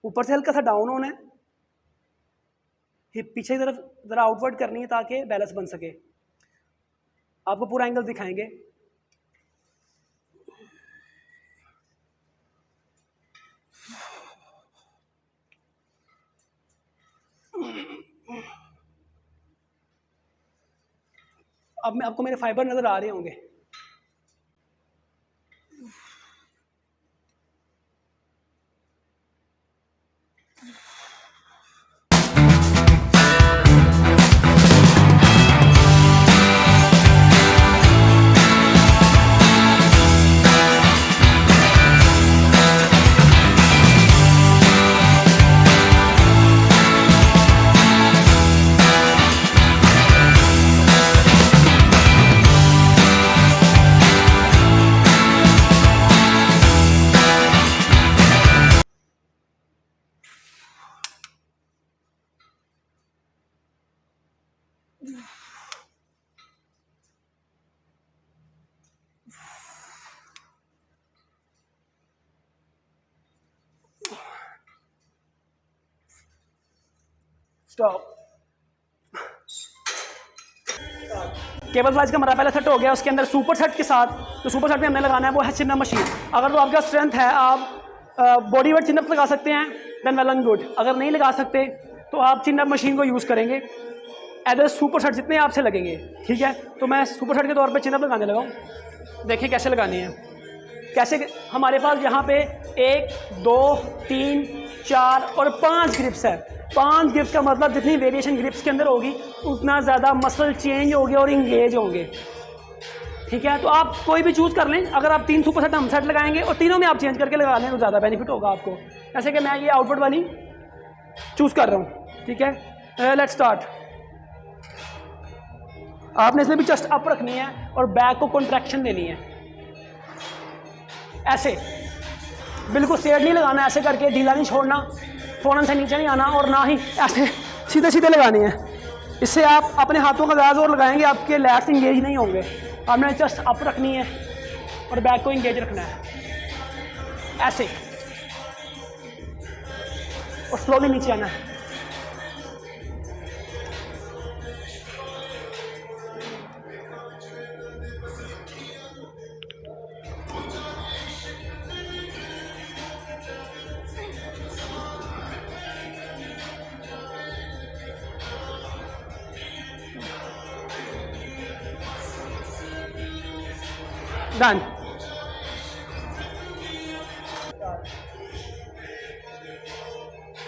ऊपर से हल्का सा डाउन होना है, हिप पीछे की तरफ ज़रा आउटवर्ड करनी है ताकि बैलेंस बन सके। आपको पूरा एंगल दिखाएंगे। अब मैं आपको मेरे फाइबर नज़र आ रहे होंगे। स्टॉप। केबल फ्लाइज का हमारा पहला सेट हो गया। उसके अंदर सुपर सेट के साथ जो सुपर सेट में हमने लगाना है वो है चिन अप मशीन। अगर तो आपका स्ट्रेंथ है, आप बॉडी वेट चिन अप लगा सकते हैं, देन वेल एंड गुड। अगर नहीं लगा सकते तो आप चिन अप मशीन को यूज़ करेंगे एज ए सुपर सेट जितने आपसे लगेंगे, ठीक है। तो मैं सुपर सेट के तौर पे चिन अप लगाने लगा हूँ। देखिए कैसे लगानी है। कैसे, हमारे पास यहाँ पे 1 2 3 4 और 5 ग्रिप्स है। 5 ग्रिप्स का मतलब जितनी वेरिएशन ग्रिप्स के अंदर होगी उतना ज़्यादा मसल चेंज होंगे और इंगेज होंगे, ठीक है। तो आप कोई भी चूज़ कर लें। अगर आप 3 सुपर सेट हम सेट लगाएंगे और तीनों में आप चेंज करके लगा लें तो ज़्यादा बेनिफिट होगा आपको। जैसे कि मैं ये आउटपुट वाली चूज़ कर रहा हूँ, ठीक है। Let's start. आपने इसमें भी चेस्ट अप रखनी है और बैक को कॉन्ट्रैक्शन देनी है। ऐसे बिल्कुल स्ट्रेट नहीं लगाना, ऐसे करके ढीला नहीं छोड़ना, फ़ौरन से नीचे नहीं आना, और ना ही ऐसे सीधे सीधे लगानी है। इससे आप अपने हाथों का ज़्यादा जोर लगाएंगे, आपके लैट्स इंगेज नहीं होंगे। आपने चेस्ट अप रखनी है और बैक को इंगेज रखना है ऐसे, और स्लोली नीचे आना है। डन।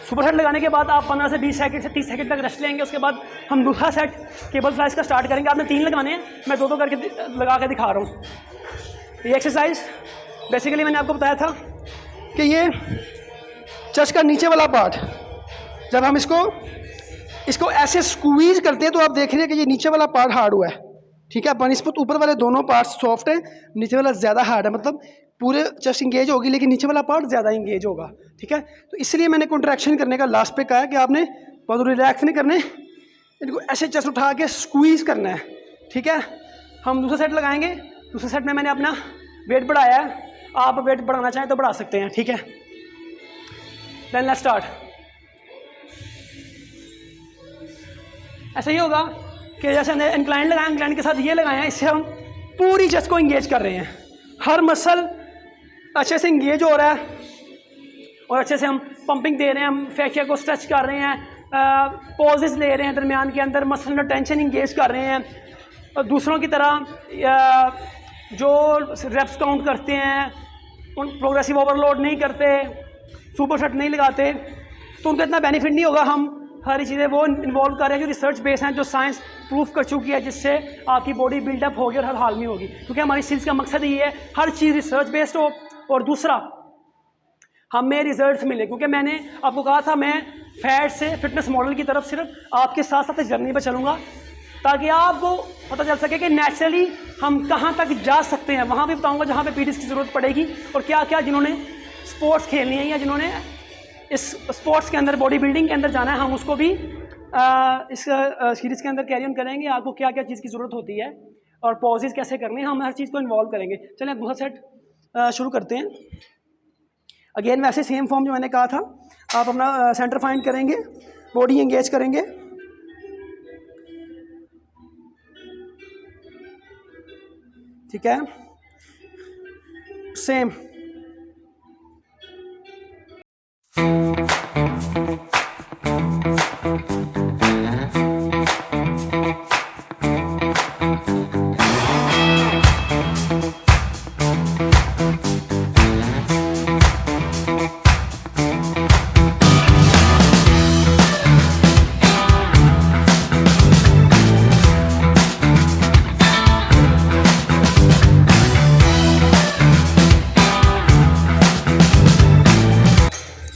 सुपर सेट लगाने के बाद आप 15 से 20 सेकंड से 30 सेकंड तक रेस्ट लेंगे। उसके बाद हम दूसरा सेट केबल फ्लाइज का स्टार्ट करेंगे। आपने 3 लगाने हैं, मैं 2 करके लगा के दिखा रहा हूँ। ये एक्सरसाइज बेसिकली मैंने आपको बताया था कि ये चेस्ट का नीचे वाला पार्ट, जब हम इसको ऐसे स्क्वीज करते हैं तो आप देख रहे हैं कि ये नीचे वाला पार्ट हार्ड हुआ है, ठीक है। बनिस्पत ऊपर वाले दोनों पार्ट्स सॉफ्ट हैं, नीचे वाला ज़्यादा हार्ड है। मतलब पूरे चेस्ट इंगेज होगी लेकिन नीचे वाला पार्ट ज़्यादा इंगेज होगा, ठीक है। तो इसलिए मैंने कॉन्ट्रैक्शन करने का लास्ट पे कहा है कि आपने बहुत रिलैक्स नहीं करने, इनको ऐसे चेस्ट उठा के स्क्वीज़ करना है, ठीक है। हम दूसरा सेट लगाएंगे। दूसरे सेट में मैंने अपना वेट बढ़ाया है, आप वेट बढ़ाना चाहें तो बढ़ा सकते हैं, ठीक है। Then let's start. ऐसा ही होगा कि जैसे हमने इंक्लाइन लगाया, इंक्लाइन के साथ ये लगाए हैं, इससे हम पूरी चेस्ट को इंगेज कर रहे हैं। हर मसल अच्छे से इंगेज हो रहा है और अच्छे से हम पंपिंग दे रहे हैं, हम फैशिया को स्ट्रेच कर रहे हैं, पॉजेस ले रहे हैं दरमियान के अंदर, मसल में टेंशन इंगेज कर रहे हैं। और दूसरों की तरह जो रेप्स काउंट करते हैं, उन प्रोग्रेसिव ओवरलोड नहीं करते, सुपर सेट नहीं लगाते, तो उनका इतना बेनिफिट नहीं होगा। हम सारी चीज़ें वो इन्वॉल्व कर रहे हैं जो रिसर्च बेस हैं, जो साइंस प्रूफ कर चुकी है, जिससे आपकी बॉडी बिल्डअप होगी और हर हाल में होगी। क्योंकि हमारी सीरीज़ का मकसद ये है हर चीज़ रिसर्च बेस्ड हो, और दूसरा हमें रिजल्ट्स मिले। क्योंकि मैंने आपको कहा था मैं फैट से फिटनेस मॉडल की तरफ सिर्फ आपके साथ साथ जर्नी पर चलूँगा, ताकि आपको पता चल सके कि नेचुरली हम कहाँ तक जा सकते हैं। वहाँ भी बताऊँगा जहाँ पे पीटीज की ज़रूरत पड़ेगी, और क्या क्या जिन्होंने स्पोर्ट्स खेलनी है या जिन्होंने इस स्पोर्ट्स के अंदर बॉडी बिल्डिंग के अंदर जाना है, हम उसको भी इस सीरीज़ के अंदर कैरी ऑन करेंगे। आपको क्या क्या चीज़ की ज़रूरत होती है और पॉजेज कैसे करने हैं, हम हर चीज़ को इन्वॉल्व करेंगे। चलिए दूसरा सेट शुरू करते हैं। अगेन वैसे सेम फॉर्म जो मैंने कहा था, आप अपना सेंटर फाइंड करेंगे, बॉडी एंगेज करेंगे। ठीक है, सेम।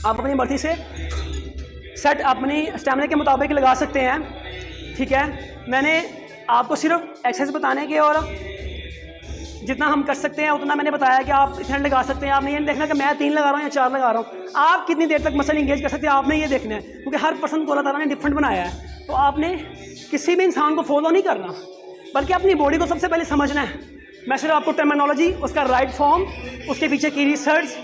आप अपनी मर्जी से सेट अपनी स्टेमिना के मुताबिक लगा सकते हैं। ठीक है, मैंने आपको सिर्फ एक्सरसाइज बताने के और जितना हम कर सकते हैं उतना मैंने बताया कि आप इतना लगा सकते हैं। आपने ये नहीं देखना कि मैं 3 लगा रहा हूँ या 4 लगा रहा हूँ। आप कितनी देर तक मसल इंगेज कर सकते हैं आपने ये देखना है, क्योंकि हर पर्सन को अल्लाह ताला ने डिफरेंट बनाया है। तो आपने किसी भी इंसान को फॉलो नहीं करना, बल्कि अपनी बॉडी को सबसे पहले समझना है। मैं सिर्फ आपको टर्मिनोलॉजी, उसका राइट फॉर्म, उसके पीछे की रिसर्च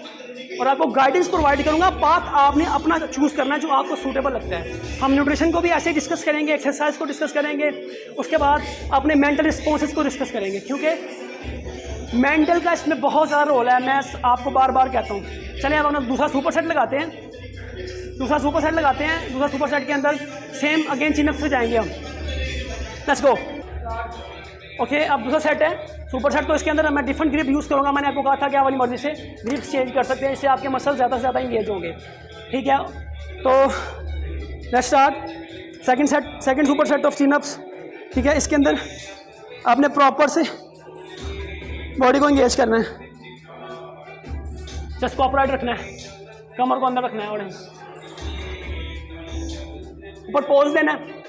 और आपको गाइडेंस प्रोवाइड करूंगा। पाथ आपने अपना चूज़ करना है जो आपको सूटेबल लगता है। हम न्यूट्रिशन को भी ऐसे डिस्कस करेंगे, एक्सरसाइज को डिस्कस करेंगे, उसके बाद अपने मेंटल रिस्पॉन्सेस को डिस्कस करेंगे, क्योंकि मेंटल का इसमें बहुत ज़्यादा रोल है। मैं आपको बार बार कहता हूँ। चलिए अब हम दूसरा सुपर सेट लगाते हैं। दूसरा सुपर सेट के अंदर सेम अगेन चिन अप से जाएंगे हम। Let's go. ओके, अब दूसरा सेट है सुपर सेट। तो इसके अंदर मैं डिफरेंट ग्रिप यूज़ करूँगा। मैंने आपको कहा था कि आप वाली मर्जी से ग्रिप्स चेंज कर सकते हैं, इससे आपके मसल ज़्यादा से ज़्यादा इंगेज होंगे। ठीक है, तो let's start second super set of chin ups. ठीक है, इसके अंदर आपने प्रॉपर से बॉडी को इंगेज करना है, जस्ट को अपराइट रखना है, कमर को अंदर रखना है और ऊपर पोज देना है।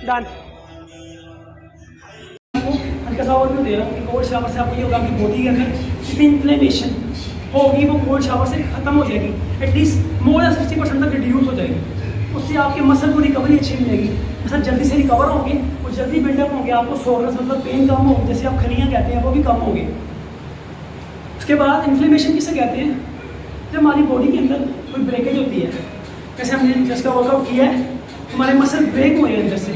डन। हल्का सा और भी दे रहा हूँ कि कोल्ड शावर से आपको ये होगा कि बॉडी के अंदर जितनी इन्फ्लेमेशन होगी वो कोल्ड शावर से ख़त्म हो जाएगी, एटलीस्ट मोर देन 60% तक रिड्यूस हो जाएगी। उससे आपके मसल को रिकवरी अच्छी मिलेगी, मसल जल्दी से रिकवर होंगे और जल्दी बिल्डअप होंगे। आपको सोरनेस मतलब पेन कम होगी, जैसे आप खलियाँ कहते हैं वो भी कम होंगे। उसके बाद इन्फ्लेमेशन किसे कहते हैं? जब हमारी बॉडी के अंदर कोई ब्रेकेज होती है, जैसे हमने जिसका वर्कआउट किया है, हमारे मसल ब्रेक हुए हैं अंदर से,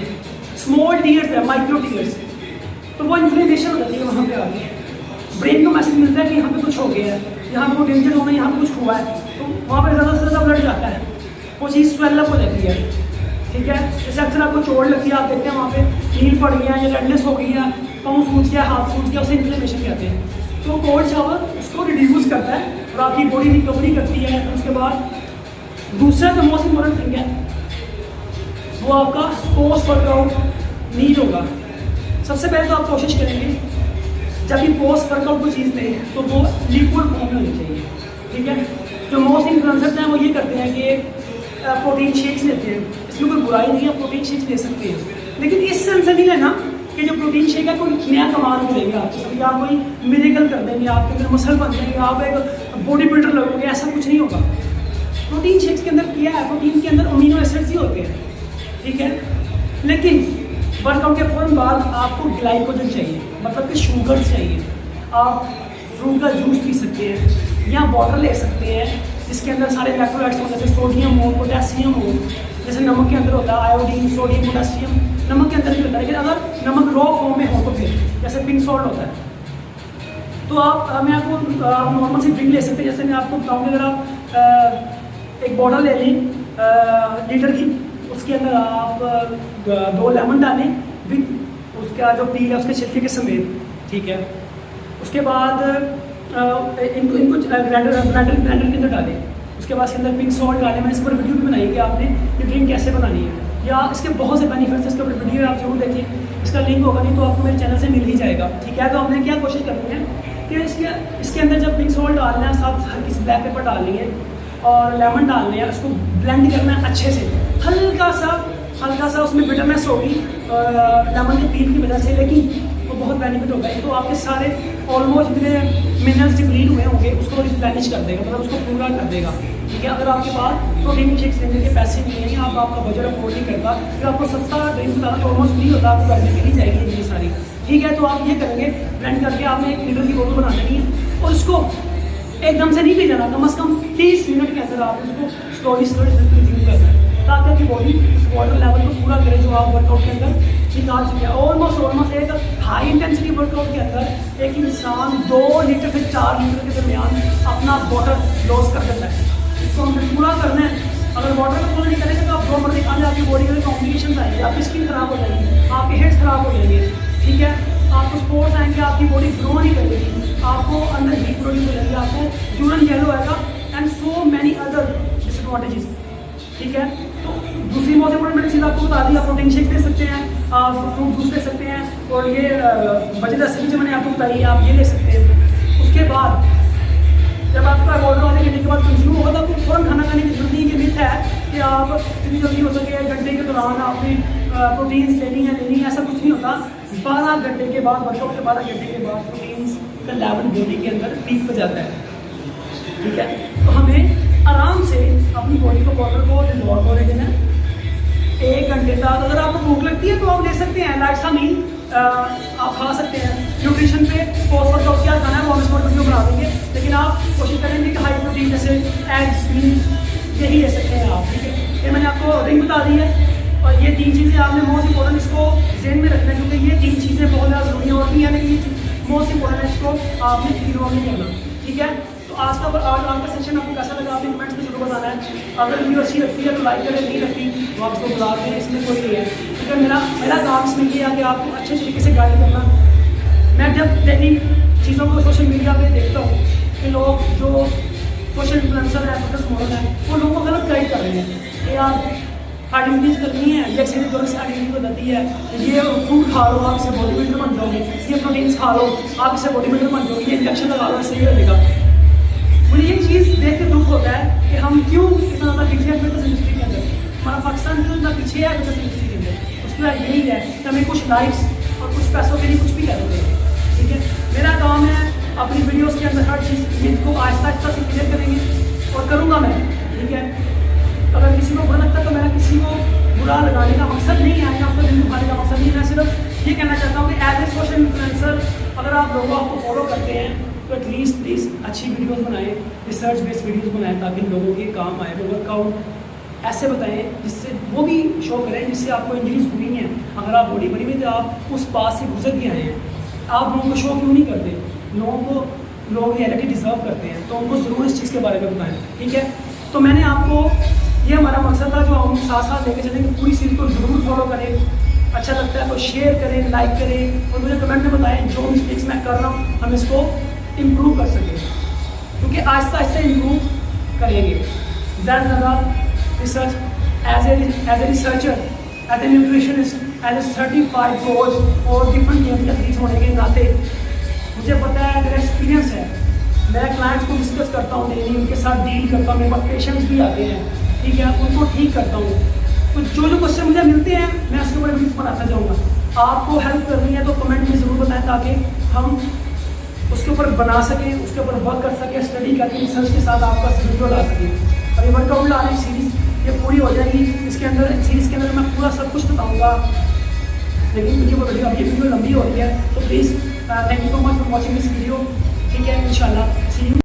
स्मॉल टीयर्स है, माइक्रो टीयर्स, तो वो इन्फ्लेमेशन हो जाती है वहाँ पे आगे। ब्रेन को मैसेज मिलता है कि यहाँ पे कुछ हो गया है, यहाँ पे डेंजर होगा, यहाँ पे कुछ हुआ है, तो वहाँ पे ज़्यादा से ज़्यादा ब्लड जाता है, वो चीज़ स्वेलअप हो जाती है। ठीक है, जैसे अक्सर आपको चोट लगती है, आप देखते हैं वहाँ पे नील पड़ गया या रेडनेस हो गई है, पाँव सूज गया, हाथ सूज गया, उसे इन्फ्लेमेशन कहते हैं। तो कोल्ड शावर उसको रिड्यूस करता है और आपकी बॉडी रिकवरी करती है। उसके बाद दूसरा जो मोस्ट इम्पोर्टेंट थिंग है वो आपका पोस्ट वर्कआउट नीड होगा। सबसे पहले तो आप कोशिश करेंगे जब भी पोस्ट वर्कआउट को चीज़ लें तो वो लिक्विड फॉर्म में होनी चाहिए। ठीक है, जो मोस्ट इन्फ्लुएंसर्स हैं वो ये करते हैं कि प्रोटीन शेक्स लेते हैं, इसमें कोई बुराई नहीं है, प्रोटीन शेक्स ले सकते हैं, लेकिन इस सेंस से नहीं लेना कि जो प्रोटीन शेक है कोई नया कमाल मिलेगा आपको या कोई मिरेकल कर देंगे, आपके अंदर मसल बन जाएंगे, आप एक बॉडी बिल्डर लगोगे, ऐसा कुछ नहीं होगा। प्रोटीन शेक्स के अंदर क्या है, प्रोटीन के अंदर अमीनो एसिड्स ही होते हैं। ठीक है, लेकिन वर्कआउट के फौरन बाद आपको ग्लाइकोजन चाहिए, मतलब कि शुगर चाहिए। आप फ्रूट का जूस पी सकते हैं या वाटर ले सकते हैं जिसके अंदर सारे इलेक्ट्रोलाइट्स हो, जैसे सोडियम हो, पोटेशियम हो, जैसे नमक के अंदर होता है आयोडीन, सोडियम, पोटेशियम नमक के अंदर भी होता है। लेकिन अगर नमक रॉ फॉर्म में हो तो फिर जैसे पिंक सॉल्ट होता है, तो आप मैं आपको नॉर्मल सी ड्रिंक ले सकते हैं। जैसे मैं आपको बताऊँगी, अगर आप एक बॉटल ले लें लीटर की, उसके अंदर आप 2 लेमन डालें विद उसका जो पील है उसके छिलके के समेत। ठीक है, उसके बाद इनको ग्राइंडर के अंदर डालें, उसके बाद इसके अंदर पिंक सॉल्ट डालें। मैंने इस पर वीडियो भी बनाई कि आपने ये ड्रिंक कैसे बनानी है, या इसके बहुत से बेनिफिट्स इसके ऊपर वीडियो आप जरूर देखिए, इसका लिंक होगा नहीं तो आपको मेरे चैनल से मिल ही जाएगा। ठीक है, तो हमने क्या कोशिश करनी है कि इसके अंदर जब पिंक सॉल्ट डालना है, साथ हल्की सी ब्लैक पेपर डालनी है और लेमन डालने हैं, उसको ब्लेंड करना है अच्छे से। हल्का सा उसमें बिटरनेस होगी लेमन के पील की वजह से, लेकिन वो बहुत बेनिफिट होगा। तो आपके सारे ऑलमोस्ट जितने मिनरल्स डिप्लीट हुए होंगे उसको रिप्लेनिश कर देगा, मतलब उसको पूरा कर देगा। ठीक है, अगर आपके पास प्रोटीन शेक्स लेने के पैसे नहीं है, आप आपका बजट अफोर्ड नहीं करता, फिर आपको सस्ता ड्रिंक बताना तो ऑलमोस्ट फ्री होता है, आपको घर में मिल ही जाएगी ये सारी। ठीक है, तो आप ये करेंगे, ब्लेंड करके आपने 1 लीटर की बोतल बना लेनी है और उसको एकदम से नहीं पी जाना, कम से कम 30 मिनट के अंदर आपने उसको स्लोली कंज्यूम करना है, ताकि आपकी बॉडी उस वाटर लेवल को पूरा करे जो आप वर्कआउट के अंदर निकाल चुके हैं। ऑलमोस्ट एक हाई इंटेंसिटी वर्कआउट के अंदर एक इंसान 2 लीटर से 4 लीटर के दरमियान अपना वाटर लॉस कर देता है। इसको हमें पूरा करना है। अगर वाटर का पूरा नहीं करेंगे तो आप 2 महीने खाने आपकी बॉडी में कॉम्प्लिकेशन आएंगे, आपकी स्किन खराब हो जाएगी, आपके हेड्स खराब हो जाएंगे। ठीक है, आपको स्पोर्ट्स आएंगे, आपकी बॉडी ग्रो नहीं करेगी, आपको अंदर हीट प्रोड्यूस हो जाएगी, आपको यूरिन येलो आएगा and so many other disadvantages. ठीक है, तो दूसरी बहुत इंपॉर्टेंट चीज़ आपको बता दी, आप प्रोटीन शेक ले सकते हैं, आप फ्रूट जूस ले सकते हैं, और ये बजट रेसिपी जो मैंने आपको बताई आप ये ले सकते हैं। उसके बाद जब आपका ऑर्डर आने के बाद कंज्यूम होगा तो आपको फ़ौरन खाना खाने की जरूरत नहीं। ये मिथ है कि आप जितनी जल्दी हो सके 1 घंटे के दौरान आपने प्रोटीन लेनी है, ऐसा कुछ नहीं होता। 12 घंटे के बाद, वर्कआउट के 12 घंटे के बाद प्रोटीन का लेवल बॉडी के अंदर पीक पर जाता है। ठीक है, तो हमें आराम से अपनी बॉडी को पाउडर को डिजॉल्व होने देना है 1 घंटे तक। अगर आपको भूख लगती है तो आप ले सकते हैं लाइट सा मील आप खा सकते हैं। न्यूट्रिशन पे पोस्ट वर्कआउट क्या खाना है वो हम इसको वीडियो बना देंगे, लेकिन आप कोशिश करेंगे कि हाई प्रोटीन जैसे एग्स मीट यही ले सकते हैं आप। ठीक है, ये मैंने आपको रिंग बता दी है, और ये 3 चीज़ें आपने मोस्ट इंपॉर्टेंट इसको जेन में रखना है, क्योंकि ये 3 चीज़ें बहुत ज़्यादा जरूरी है और भी है, लेकिन ये मोस्ट इंपॉर्टेंट है, इसको आपने इग्नोर नहीं करना। ठीक है, तो आज का सेशन आपको कैसा लगा आपने कमेंट्स में जरूर बताना है। अगर वीडियो अच्छी लगती है तो लाइक करें, नहीं लगती तो आप इसको बुला दें, इसमें कोई नहीं है। ठीक है, मेरा काम इसमें ये है कि आपको अच्छे तरीके से गाइड करना। मैं जब डेली चीज़ों को सोशल मीडिया पे देखता हूँ कि लोग जो सोशल इन्फ्लुएंसर है, फिटनेस मॉडल है, वो लोगों को गलत गाइड कर रहे हैं कि यार आइडेंटिटीज करनी है, ये सीधे दोनों से आइडेंटिटी बदलती है, ये फूड खा लो आप इससे बॉडी बिल्डर बन जाओगे, ये प्रोटीन्स खा लो आप इससे बॉडी बिल्डर बन जाओगे, ये इंजेक्शन लगा लो इससे ये लगेगा। मुझे ये चीज़ देख के दुख होता है कि हम क्यों इतना ज़्यादा पीछे हैं फिटनेस इंडस्ट्री के अंदर। हमारा पाकिस्तान क्यों इतना पीछे है फिटनेस इंडस्ट्री के अंदर, उसकी वजह यही है कि हमें कुछ लाइक्स और कुछ पैसों के लिए कुछ भी कर देते हैं। ठीक है, मेरा काम है अपनी वीडियोज़ के अंदर हर चीज़ को आहिस्ता आहिस्ता से क्लियर करेंगे और करूँगा मैं। ठीक है, अगर किसी को बुरा लगता है तो मेरा किसी को बुरा लगाने का मकसद नहीं है, या उसका दिल दुखाने का मकसद नहीं है। मैं सिर्फ ये कहना चाहता हूँ कि एज ए सोशल इन्फ्लुएंसर अगर आप लोगों आपको फॉलो करते हैं तो एटलीस्ट प्लीज़ अच्छी वीडियोस बनाएं, रिसर्च बेस्ड वीडियोस बनाएं, ताकि लोगों के काम आए। वो वर्कआउट ऐसे बताएं जिससे वो भी शो करें जिससे आपको इंजरीज हुई हैं। अगर आप बॉडी बनी हुई तो आप उस पास से गुजर के आए हैं, आप लोगों को शो क्यों नहीं करते? लोग रियलिटी डिजर्व करते हैं, तो उनको ज़रूर इस चीज़ के बारे में बताएं। ठीक है, तो मैंने आपको ये हमारा मकसद था जो हम साथ साथ लेके चलेंगे, पूरी सीरीज को ज़रूर फॉलो करें। अच्छा लगता है तो शेयर करें, लाइक करें और मुझे कमेंट में बताएं जो मिस्टेक्स मैं कर रहा हूँ हम इसको इम्प्रूव कर सकें, क्योंकि आहिस्ता आहिस्ता इम्प्रूव करेंगे। ज़्यादा से ज़्यादा research as a researcher, as a nutritionist, as a certified coach और डिफरेंट गेम एथलीट होने के नाते मुझे पता है, मेरा एक्सपीरियंस है, मैं क्लाइंट्स को डिस्कस करता हूँ डेली, उनके साथ डील करता हूँ, मेरे पास पेशेंट्स भी आते हैं। ठीक है, उनको ठीक करता हूँ, तो जो क्वेश्चन मुझे मिलते हैं मैं उसके ऊपर वीडियोस बनाता जाऊँगा। आपको हेल्प करनी है तो कमेंट में ज़रूर बताएं, ताकि हम उसके ऊपर बना सकें, उसके ऊपर वर्क कर सकें, स्टडी करके रिसर्च के साथ आपका वीडियो ला सकें। और ये वर्कआउट ला रही सीरीज़ ये पूरी हो जाएगी, इसके अंदर सीरीज़ के अंदर मैं पूरा सब कुछ बताऊँगा, लेकिन वीडियो अब ये वीडियो लंबी हो रही है, तो please thank you so much for watching this video. ठीक है, इंशाल्लाह सी यू।